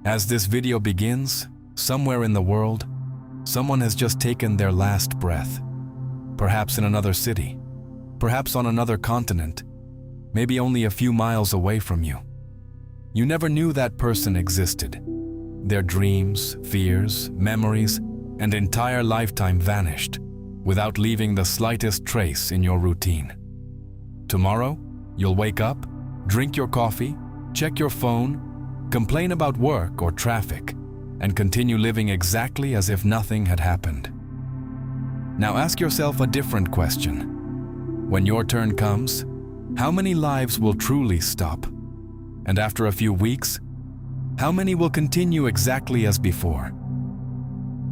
As this video begins, somewhere in the world, someone has just taken their last breath. Perhaps in another city, perhaps on another continent, maybe only a few miles away from you. You never knew that person existed. Their dreams, fears, memories, and entire lifetime vanished without leaving the slightest trace in your routine. Tomorrow, you'll wake up, drink your coffee, check your phone, complain about work or traffic, and continue living exactly as if nothing had happened. Now ask yourself a different question. When your turn comes, how many lives will truly stop? And after a few weeks, how many will continue exactly as before?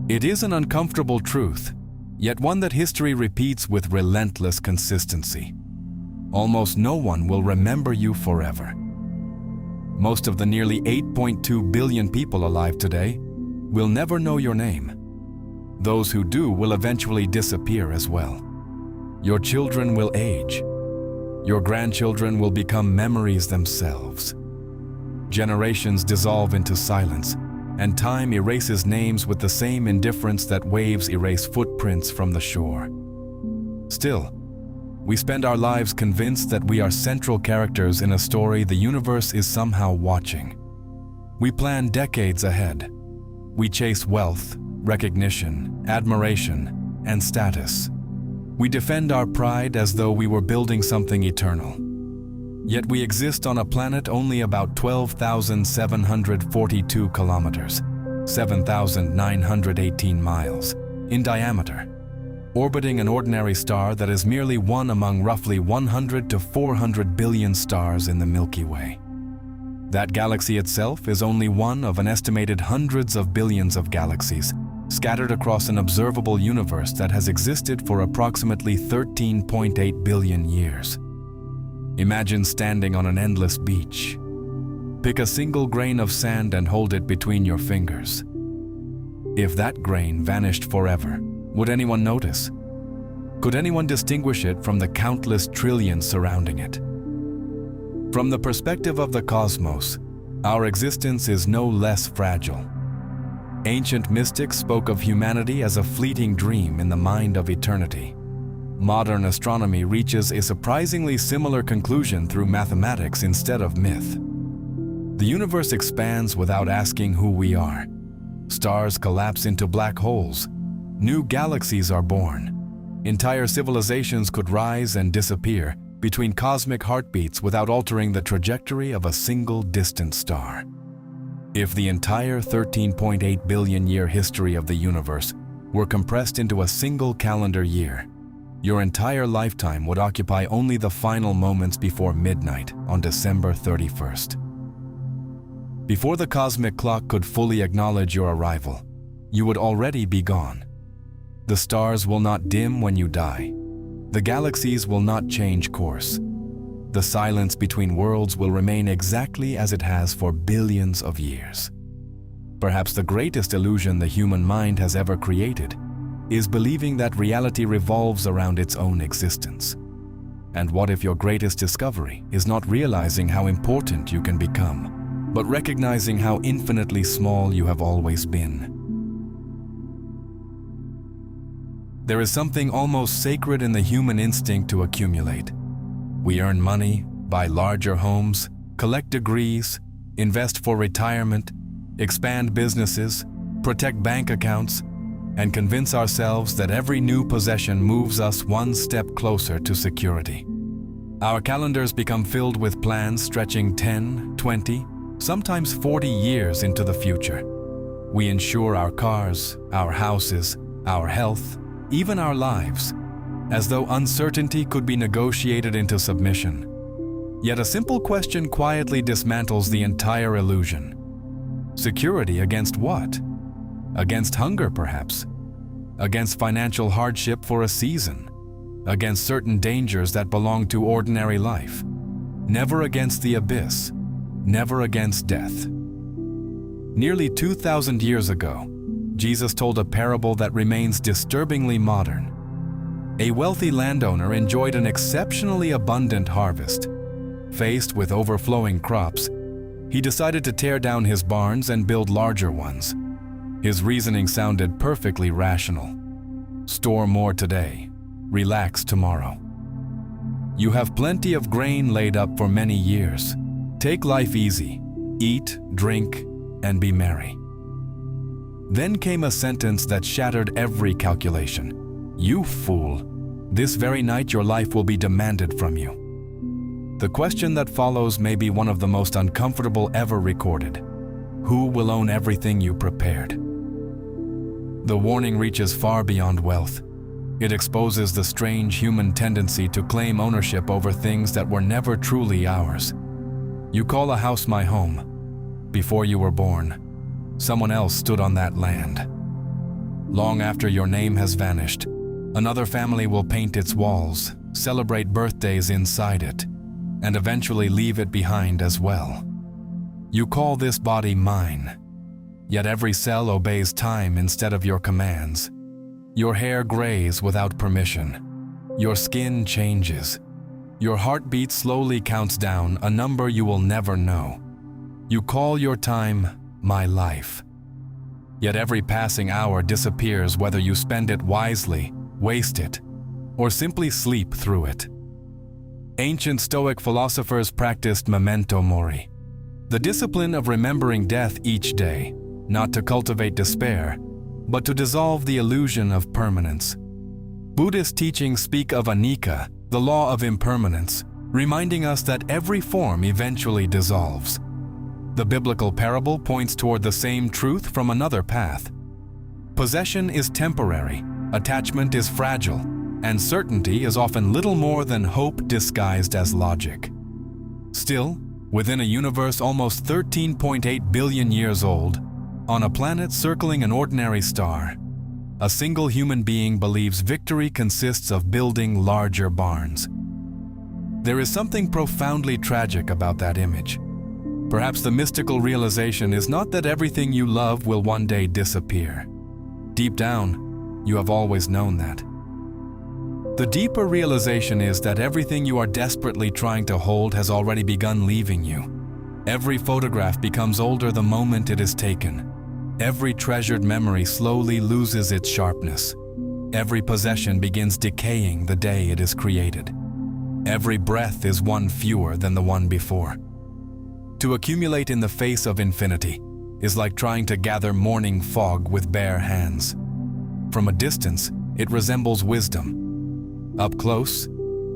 It is an uncomfortable truth, yet one that history repeats with relentless consistency. Almost no one will remember you forever. Most of the nearly 8.2 billion people alive today will never know your name. Those who do will eventually disappear as well. Your children will age. Your grandchildren will become memories themselves. Generations dissolve into silence, and time erases names with the same indifference that waves erase footprints from the shore. Still, we spend our lives convinced that we are central characters in a story the universe is somehow watching. We plan decades ahead. We chase wealth, recognition, admiration, and status. We defend our pride as though we were building something eternal. Yet we exist on a planet only about 12,742 kilometers, 7,918 miles, in diameter, orbiting an ordinary star that is merely one among roughly 100 to 400 billion stars in the Milky Way. That galaxy itself is only one of an estimated hundreds of billions of galaxies scattered across an observable universe that has existed for approximately 13.8 billion years. Imagine standing on an endless beach. Pick a single grain of sand and hold it between your fingers. If that grain vanished forever, would anyone notice? Could anyone distinguish it from the countless trillions surrounding it? From the perspective of the cosmos, our existence is no less fragile. Ancient mystics spoke of humanity as a fleeting dream in the mind of eternity. Modern astronomy reaches a surprisingly similar conclusion through mathematics instead of myth. The universe expands without asking who we are. Stars collapse into black holes. New galaxies are born. Entire civilizations could rise and disappear between cosmic heartbeats without altering the trajectory of a single distant star. If the entire 13.8 billion year history of the universe were compressed into a single calendar year, your entire lifetime would occupy only the final moments before midnight on December 31st. Before the cosmic clock could fully acknowledge your arrival, you would already be gone. The stars will not dim when you die. The galaxies will not change course. The silence between worlds will remain exactly as it has for billions of years. Perhaps the greatest illusion the human mind has ever created is believing that reality revolves around its own existence. And what if your greatest discovery is not realizing how important you can become, but recognizing how infinitely small you have always been? There is something almost sacred in the human instinct to accumulate. We earn money, buy larger homes, collect degrees, invest for retirement, expand businesses, protect bank accounts, and convince ourselves that every new possession moves us one step closer to security. Our calendars become filled with plans stretching 10, 20, sometimes 40 years into the future. We insure our cars, our houses, our health, even our lives, as though uncertainty could be negotiated into submission. Yet a simple question quietly dismantles the entire illusion. Security against what? Against hunger, perhaps? Against financial hardship for a season? Against certain dangers that belong to ordinary life? Never against the abyss, never against death. Nearly 2,000 years ago, Jesus told a parable that remains disturbingly modern. A wealthy landowner enjoyed an exceptionally abundant harvest. Faced with overflowing crops, He decided to tear down his barns and build larger ones. His reasoning sounded perfectly rational. Store more today, relax tomorrow. You have plenty of grain laid up for many years. Take life easy, eat, drink, and be merry. Then came a sentence that shattered every calculation. You fool! This very night your life will be demanded from you. The question that follows may be one of the most uncomfortable ever recorded. Who will own everything you prepared? The warning reaches far beyond wealth. It exposes the strange human tendency to claim ownership over things that were never truly ours. You call a house my home. Before you were born, someone else stood on that land. Long after your name has vanished, another family will paint its walls, celebrate birthdays inside it, and eventually leave it behind as well. You call this body mine, yet every cell obeys time instead of your commands. Your hair grays without permission. Your skin changes. Your heartbeat slowly counts down a number you will never know. You call your time my life. Yet every passing hour disappears whether you spend it wisely, waste it, or simply sleep through it. Ancient Stoic philosophers practiced memento mori, the discipline of remembering death each day, not to cultivate despair, but to dissolve the illusion of permanence. Buddhist teachings speak of anicca, the law of impermanence, reminding us that every form eventually dissolves. The biblical parable points toward the same truth from another path. Possession is temporary, attachment is fragile, and certainty is often little more than hope disguised as logic. Still, within a universe almost 13.8 billion years old, on a planet circling an ordinary star, a single human being believes victory consists of building larger barns. There is something profoundly tragic about that image. Perhaps the mystical realization is not that everything you love will one day disappear. Deep down, you have always known that. The deeper realization is that everything you are desperately trying to hold has already begun leaving you. Every photograph becomes older the moment it is taken. Every treasured memory slowly loses its sharpness. Every possession begins decaying the day it is created. Every breath is one fewer than the one before. To accumulate in the face of infinity is like trying to gather morning fog with bare hands. From a distance, it resembles wisdom. Up close,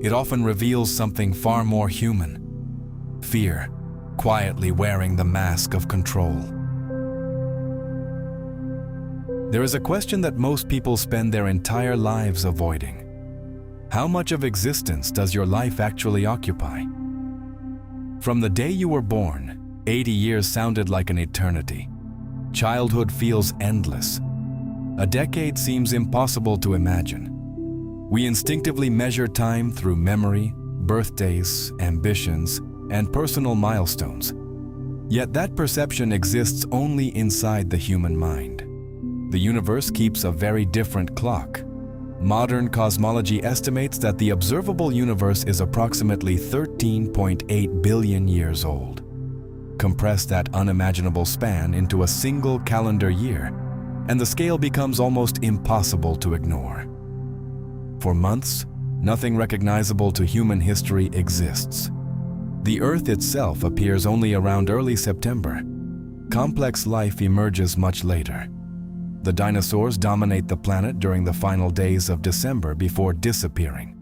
it often reveals something far more human. Fear, quietly wearing the mask of control. There is a question that most people spend their entire lives avoiding. How much of existence does your life actually occupy? From the day you were born, 80 years sounded like an eternity. Childhood feels endless. A decade seems impossible to imagine. We instinctively measure time through memory, birthdays, ambitions, and personal milestones. Yet that perception exists only inside the human mind. The universe keeps a very different clock. Modern cosmology estimates that the observable universe is approximately 13.8 billion years old. Compress that unimaginable span into a single calendar year, and the scale becomes almost impossible to ignore. For months, nothing recognizable to human history exists. The Earth itself appears only around early September. Complex life emerges much later. The dinosaurs dominate the planet during the final days of December before disappearing.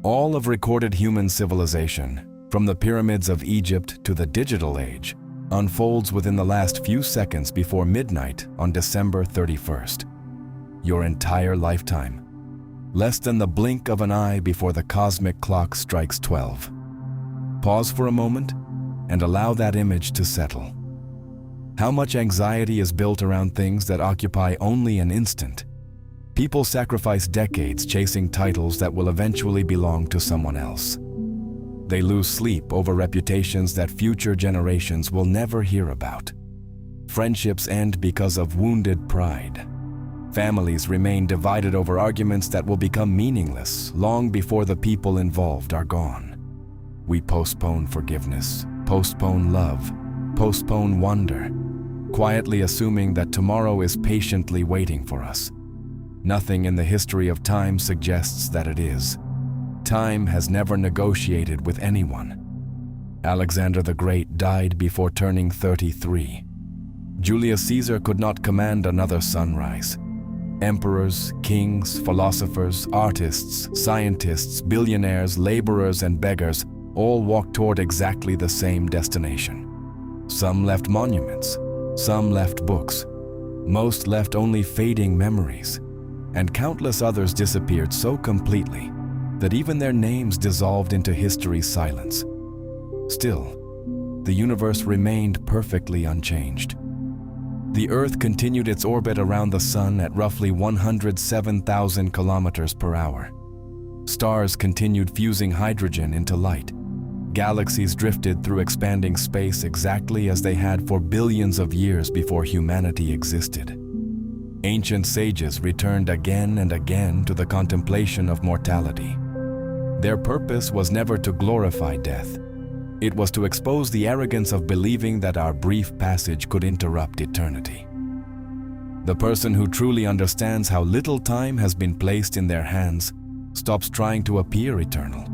All of recorded human civilization, from the pyramids of Egypt to the digital age, unfolds within the last few seconds before midnight on December 31st. Your entire lifetime. Less than the blink of an eye before the cosmic clock strikes 12. Pause for a moment and allow that image to settle. How much anxiety is built around things that occupy only an instant? People sacrifice decades chasing titles that will eventually belong to someone else. They lose sleep over reputations that future generations will never hear about. Friendships end because of wounded pride. Families remain divided over arguments that will become meaningless long before the people involved are gone. We postpone forgiveness, postpone love, postpone wonder, quietly assuming that tomorrow is patiently waiting for us. Nothing in the history of time suggests that it is. Time has never negotiated with anyone. Alexander the Great died before turning 33. Julius Caesar could not command another sunrise. Emperors, kings, philosophers, artists, scientists, billionaires, laborers, and beggars all walked toward exactly the same destination. Some left monuments, some left books, most left only fading memories, and countless others disappeared so completely that even their names dissolved into history's silence. Still, the universe remained perfectly unchanged. The Earth continued its orbit around the Sun at roughly 107,000 kilometers per hour. Stars continued fusing hydrogen into light. Galaxies drifted through expanding space exactly as they had for billions of years before humanity existed. Ancient sages returned again and again to the contemplation of mortality. Their purpose was never to glorify death. It was to expose the arrogance of believing that our brief passage could interrupt eternity. The person who truly understands how little time has been placed in their hands stops trying to appear eternal.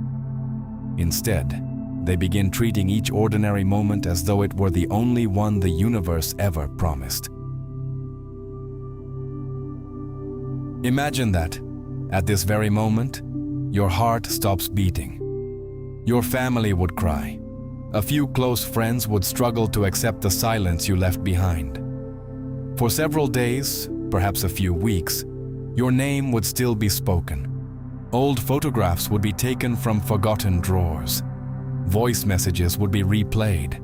Instead, they begin treating each ordinary moment as though it were the only one the universe ever promised. Imagine that, at this very moment, your heart stops beating. Your family would cry. A few close friends would struggle to accept the silence you left behind. For several days, perhaps a few weeks, your name would still be spoken. Old photographs would be taken from forgotten drawers. Voice messages would be replayed.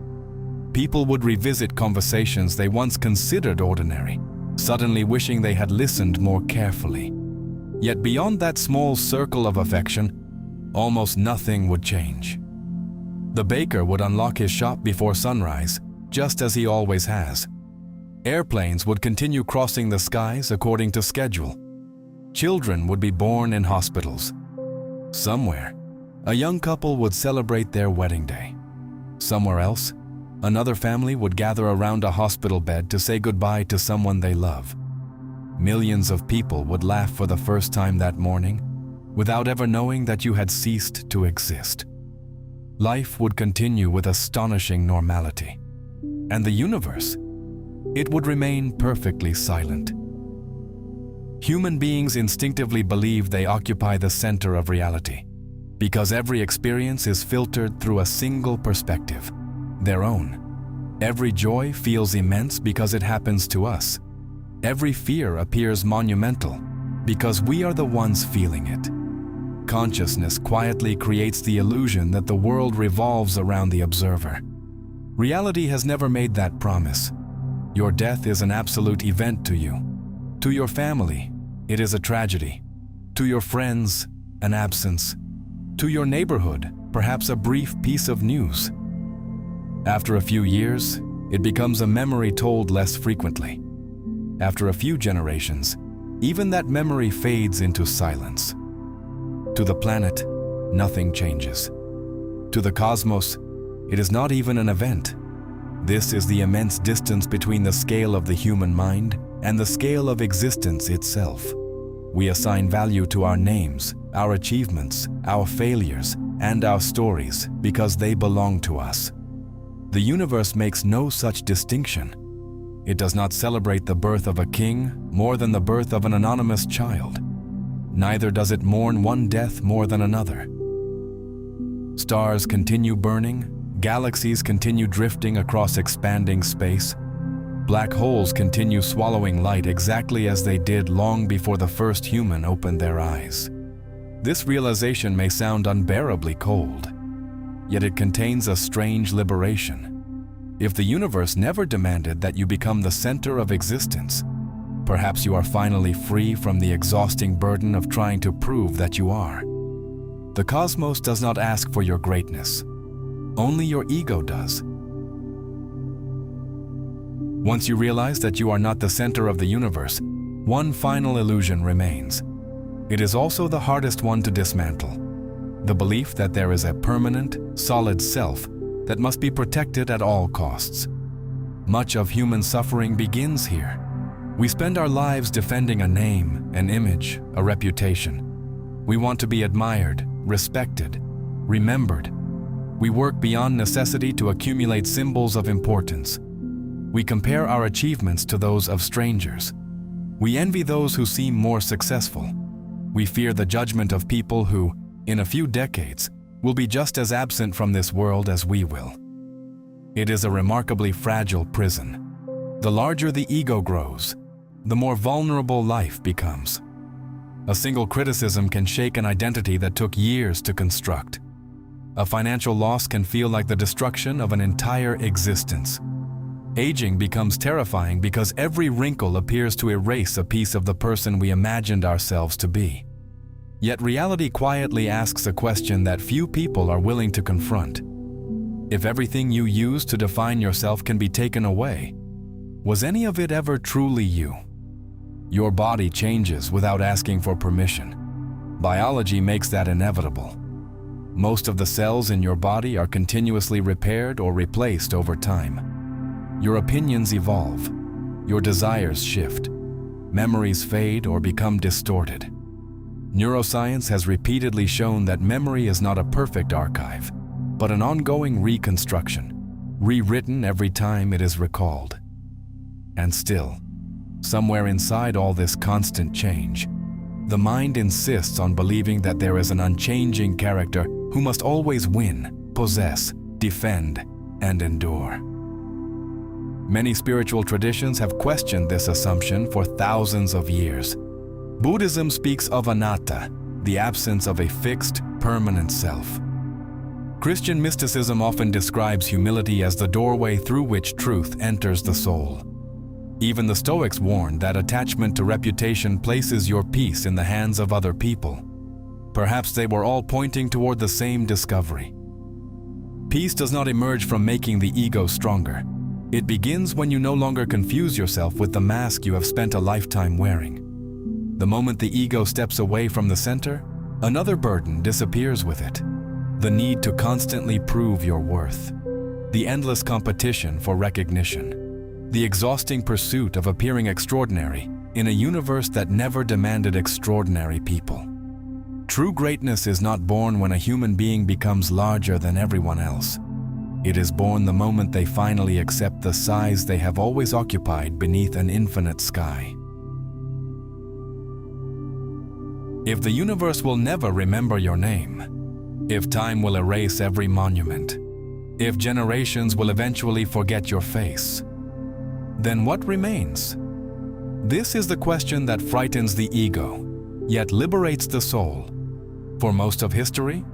People would revisit conversations they once considered ordinary, suddenly wishing they had listened more carefully. Yet beyond that small circle of affection, almost nothing would change. The baker would unlock his shop before sunrise, just as he always has. Airplanes would continue crossing the skies according to schedule. Children would be born in hospitals. Somewhere, a young couple would celebrate their wedding day. Somewhere else, another family would gather around a hospital bed to say goodbye to someone they love. Millions of people would laugh for the first time that morning, without ever knowing that you had ceased to exist. Life would continue with astonishing normality. And the universe, it would remain perfectly silent. Human beings instinctively believe they occupy the center of reality, because every experience is filtered through a single perspective, their own. Every joy feels immense because it happens to us. Every fear appears monumental because we are the ones feeling it. Consciousness quietly creates the illusion that the world revolves around the observer. Reality has never made that promise. Your death is an absolute event to you. To your family, it is a tragedy. To your friends, an absence. To your neighborhood, perhaps a brief piece of news. After a few years, it becomes a memory told less frequently. After a few generations, even that memory fades into silence. To the planet, nothing changes. To the cosmos, it is not even an event. This is the immense distance between the scale of the human mind and the scale of existence itself. We assign value to our names, our achievements, our failures, and our stories because they belong to us. The universe makes no such distinction. It does not celebrate the birth of a king more than the birth of an anonymous child. Neither does it mourn one death more than another. Stars continue burning, galaxies continue drifting across expanding space. Black holes continue swallowing light exactly as they did long before the first human opened their eyes. This realization may sound unbearably cold, yet it contains a strange liberation. If the universe never demanded that you become the center of existence, perhaps you are finally free from the exhausting burden of trying to prove that you are. The cosmos does not ask for your greatness. Only your ego does. Once you realize that you are not the center of the universe, one final illusion remains. It is also the hardest one to dismantle. The belief that there is a permanent, solid self that must be protected at all costs. Much of human suffering begins here. We spend our lives defending a name, an image, a reputation. We want to be admired, respected, remembered. We work beyond necessity to accumulate symbols of importance. We compare our achievements to those of strangers. We envy those who seem more successful. We fear the judgment of people who, in a few decades, will be just as absent from this world as we will. It is a remarkably fragile prison. The larger the ego grows, the more vulnerable life becomes. A single criticism can shake an identity that took years to construct. A financial loss can feel like the destruction of an entire existence. Aging becomes terrifying because every wrinkle appears to erase a piece of the person we imagined ourselves to be. Yet reality quietly asks a question that few people are willing to confront. If everything you use to define yourself can be taken away, was any of it ever truly you? Your body changes without asking for permission. Biology makes that inevitable. Most of the cells in your body are continuously repaired or replaced over time. Your opinions evolve. Your desires shift. Memories fade or become distorted. Neuroscience has repeatedly shown that memory is not a perfect archive, but an ongoing reconstruction, rewritten every time it is recalled. And still, somewhere inside all this constant change, the mind insists on believing that there is an unchanging character who must always win, possess, defend, and endure. Many spiritual traditions have questioned this assumption for thousands of years. Buddhism speaks of anatta, the absence of a fixed, permanent self. Christian mysticism often describes humility as the doorway through which truth enters the soul. Even the Stoics warn that attachment to reputation places your peace in the hands of other people. Perhaps they were all pointing toward the same discovery. Peace does not emerge from making the ego stronger. It begins when you no longer confuse yourself with the mask you have spent a lifetime wearing. The moment the ego steps away from the center, another burden disappears with it. The need to constantly prove your worth. The endless competition for recognition. The exhausting pursuit of appearing extraordinary in a universe that never demanded extraordinary people. True greatness is not born when a human being becomes larger than everyone else. It is born the moment they finally accept the size they have always occupied beneath an infinite sky. If the universe will never remember your name, if time will erase every monument, if generations will eventually forget your face, then what remains? This is the question that frightens the ego, yet liberates the soul. For most of history,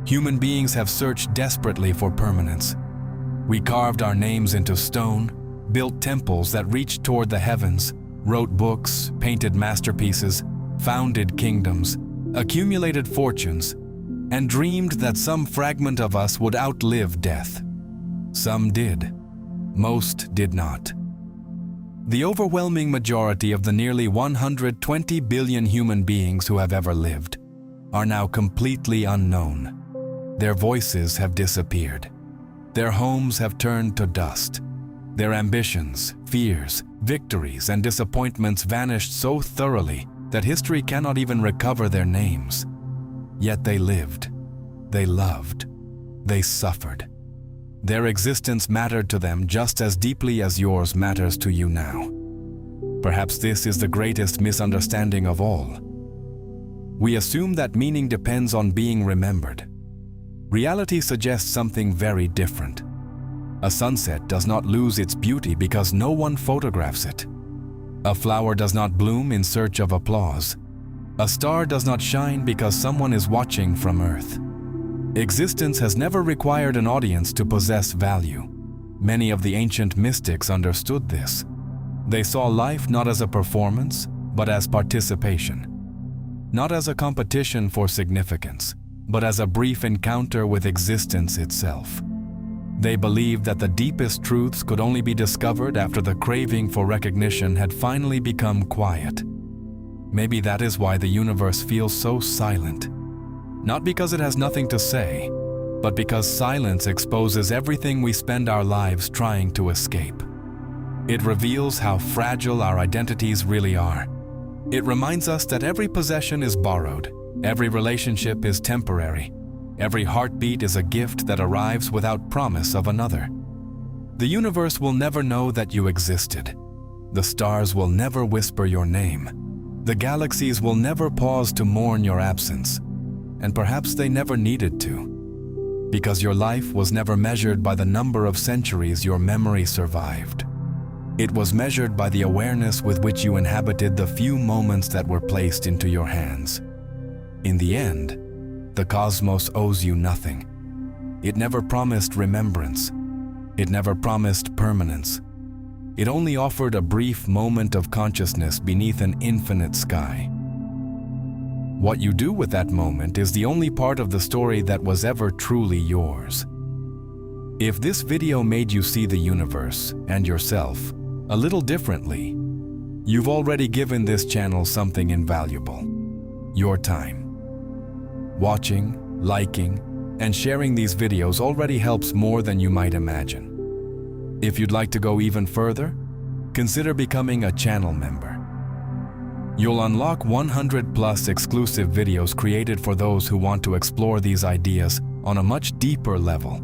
human beings have searched desperately for permanence. We carved our names into stone, built temples that reached toward the heavens, wrote books, painted masterpieces, founded kingdoms, accumulated fortunes, and dreamed that some fragment of us would outlive death. Some did. Most did not. The overwhelming majority of the nearly 120 billion human beings who have ever lived are now completely unknown. Their voices have disappeared. Their homes have turned to dust. Their ambitions, fears, victories, and disappointments vanished so thoroughly that history cannot even recover their names. Yet they lived. They loved. They suffered. Their existence mattered to them just as deeply as yours matters to you now. Perhaps this is the greatest misunderstanding of all. We assume that meaning depends on being remembered. Reality suggests something very different. A sunset does not lose its beauty because no one photographs it. A flower does not bloom in search of applause. A star does not shine because someone is watching from Earth. Existence has never required an audience to possess value. Many of the ancient mystics understood this. They saw life not as a performance, but as participation. Not as a competition for significance, but as a brief encounter with existence itself. They believed that the deepest truths could only be discovered after the craving for recognition had finally become quiet. Maybe that is why the universe feels so silent. Not because it has nothing to say, but because silence exposes everything we spend our lives trying to escape. It reveals how fragile our identities really are. It reminds us that every possession is borrowed, every relationship is temporary, every heartbeat is a gift that arrives without promise of another. The universe will never know that you existed. The stars will never whisper your name. The galaxies will never pause to mourn your absence. And perhaps they never needed to, because your life was never measured by the number of centuries your memory survived. It was measured by the awareness with which you inhabited the few moments that were placed into your hands. In the end, the cosmos owes you nothing. It never promised remembrance. It never promised permanence. It only offered a brief moment of consciousness beneath an infinite sky. What you do with that moment is the only part of the story that was ever truly yours. If this video made you see the universe and yourself a little differently, you've already given this channel something invaluable: your time. Watching, liking, and sharing these videos already helps more than you might imagine. If you'd like to go even further, consider becoming a channel member. You'll unlock 100+ exclusive videos created for those who want to explore these ideas on a much deeper level.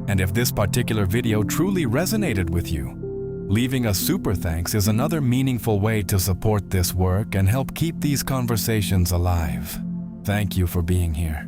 And if this particular video truly resonated with you, leaving a super thanks is another meaningful way to support this work and help keep these conversations alive. Thank you for being here.